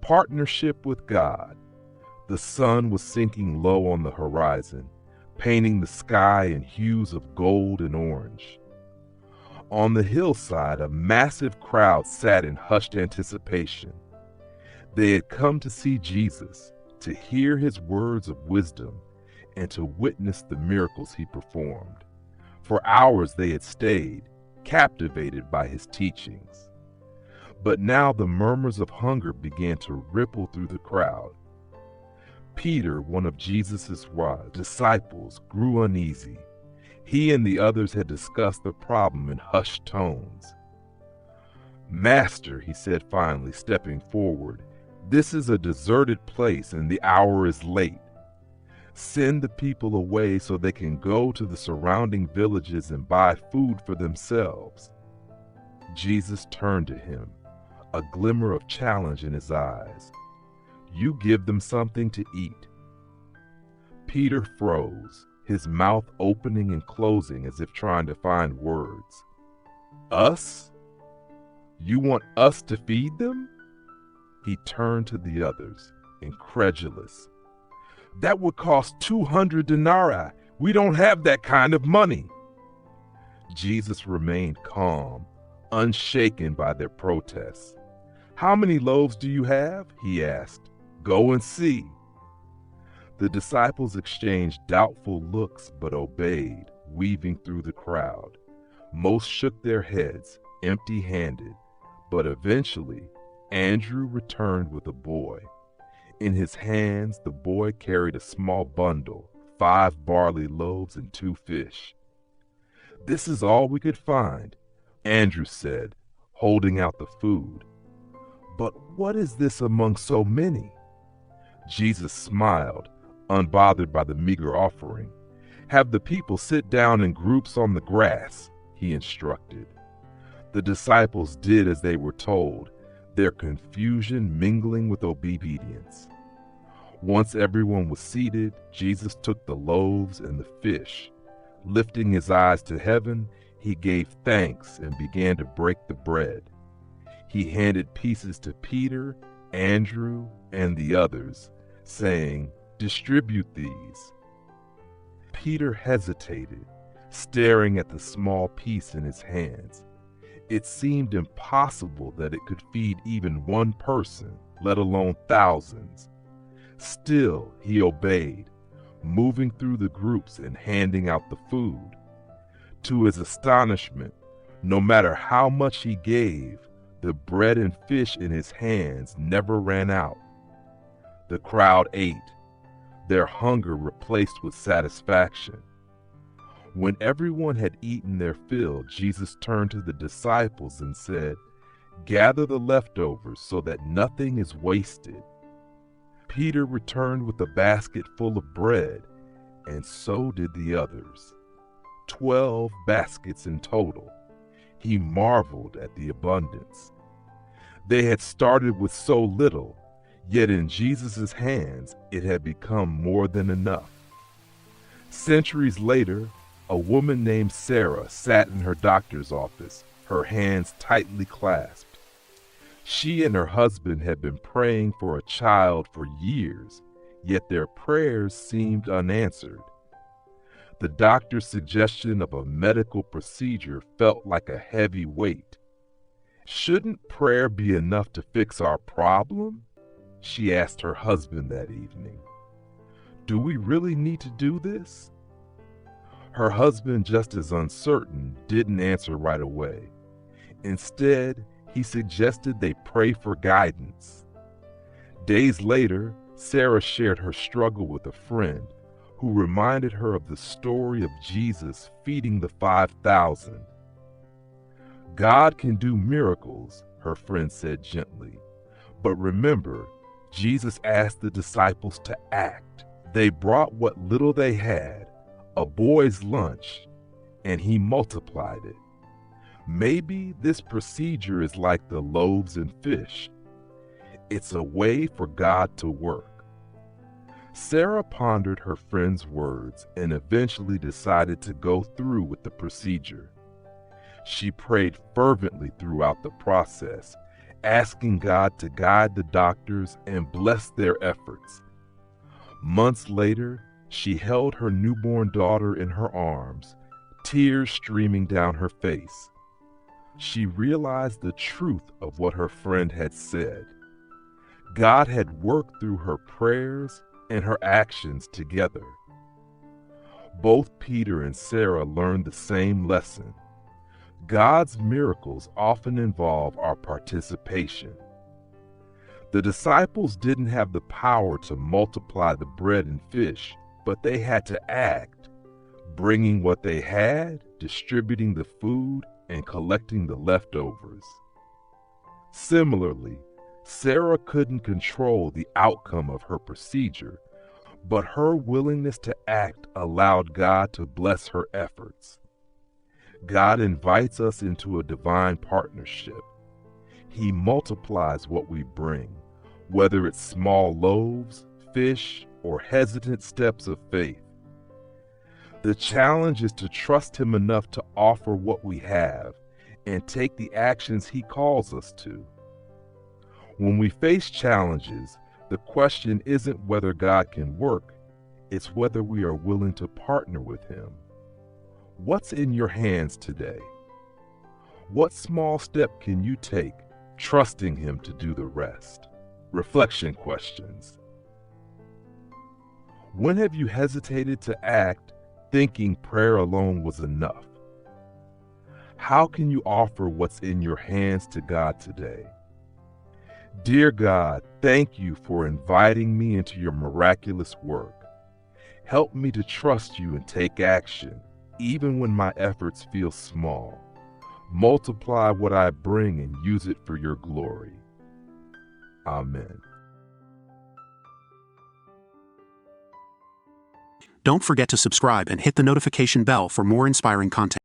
partnership with God. The sun was sinking low on the horizon, painting the sky in hues of gold and orange. On the hillside, a massive crowd sat in hushed anticipation. They had come to see Jesus, to hear his words of wisdom, and to witness the miracles he performed. For hours they had stayed, captivated by his teachings. But now the murmurs of hunger began to ripple through the crowd. Peter, one of Jesus' disciples, grew uneasy. He and the others had discussed the problem in hushed tones. "Master," he said finally, stepping forward, "this is a deserted place and the hour is late. Send the people away so they can go to the surrounding villages and buy food for themselves." Jesus turned to him, a glimmer of challenge in his eyes. "You give them something to eat." Peter froze, his mouth opening and closing as if trying to find words. "Us? You want us to feed them?" He turned to the others, incredulous. "That would cost 200 denarii. We don't have that kind of money." Jesus remained calm, unshaken by their protests. "How many loaves do you have?" he asked. "Go and see." The disciples exchanged doubtful looks but obeyed, weaving through the crowd. Most shook their heads, empty-handed, but eventually Andrew returned with a boy. In his hands, the boy carried a small bundle, 5 barley loaves and 2 fish. "This is all we could find," Andrew said, holding out the food. "But what is this among so many?" Jesus smiled, unbothered by the meager offering. "Have the people sit down in groups on the grass," he instructed. The disciples did as they were told, their confusion mingling with obedience. Once everyone was seated, Jesus took the loaves and the fish. Lifting his eyes to heaven, he gave thanks and began to break the bread. He handed pieces to Peter, Andrew, and the others, saying, "Distribute these." Peter hesitated, staring at the small piece in his hands. It seemed impossible that it could feed even one person, let alone thousands. Still, he obeyed, moving through the groups and handing out the food. To his astonishment, no matter how much he gave, the bread and fish in his hands never ran out. The crowd ate, their hunger replaced with satisfaction. When everyone had eaten their fill, Jesus turned to the disciples and said, "Gather the leftovers so that nothing is wasted." Peter returned with a basket full of bread, and so did the others. 12 baskets in total. He marveled at the abundance. They had started with so little, yet in Jesus' hands it had become more than enough. Centuries later, a woman named Sarah sat in her doctor's office, her hands tightly clasped. She and her husband had been praying for a child for years, yet their prayers seemed unanswered. The doctor's suggestion of a medical procedure felt like a heavy weight. "Shouldn't prayer be enough to fix our problem?" she asked her husband that evening. "Do we really need to do this?" Her husband, just as uncertain, didn't answer right away. Instead, he suggested they pray for guidance. Days later, Sarah shared her struggle with a friend who reminded her of the story of Jesus feeding the 5,000. "God can do miracles," her friend said gently. "But remember, Jesus asked the disciples to act. They brought what little they had, a boy's lunch, and he multiplied it. Maybe this procedure is like the loaves and fish. It's a way for God to work." Sarah pondered her friend's words and eventually decided to go through with the procedure. She prayed fervently throughout the process, asking God to guide the doctors and bless their efforts. Months later, she held her newborn daughter in her arms, tears streaming down her face. She realized the truth of what her friend had said. God had worked through her prayers and her actions together. Both Peter and Sarah learned the same lesson. God's miracles often involve our participation. The disciples didn't have the power to multiply the bread and fish, but they had to act, bringing what they had, distributing the food, and collecting the leftovers. Similarly, Sarah couldn't control the outcome of her procedure, but her willingness to act allowed God to bless her efforts. God invites us into a divine partnership. He multiplies what we bring, whether it's small loaves, fish, or hesitant steps of faith. The challenge is to trust Him enough to offer what we have and take the actions He calls us to. When we face challenges, the question isn't whether God can work, it's whether we are willing to partner with Him. What's in your hands today? What small step can you take, trusting Him to do the rest? Reflection questions. When have you hesitated to act, thinking prayer alone was enough? How can you offer what's in your hands to God today? Dear God, thank you for inviting me into your miraculous work. Help me to trust you and take action, even when my efforts feel small. Multiply what I bring and use it for your glory. Amen. Don't forget to subscribe and hit the notification bell for more inspiring content.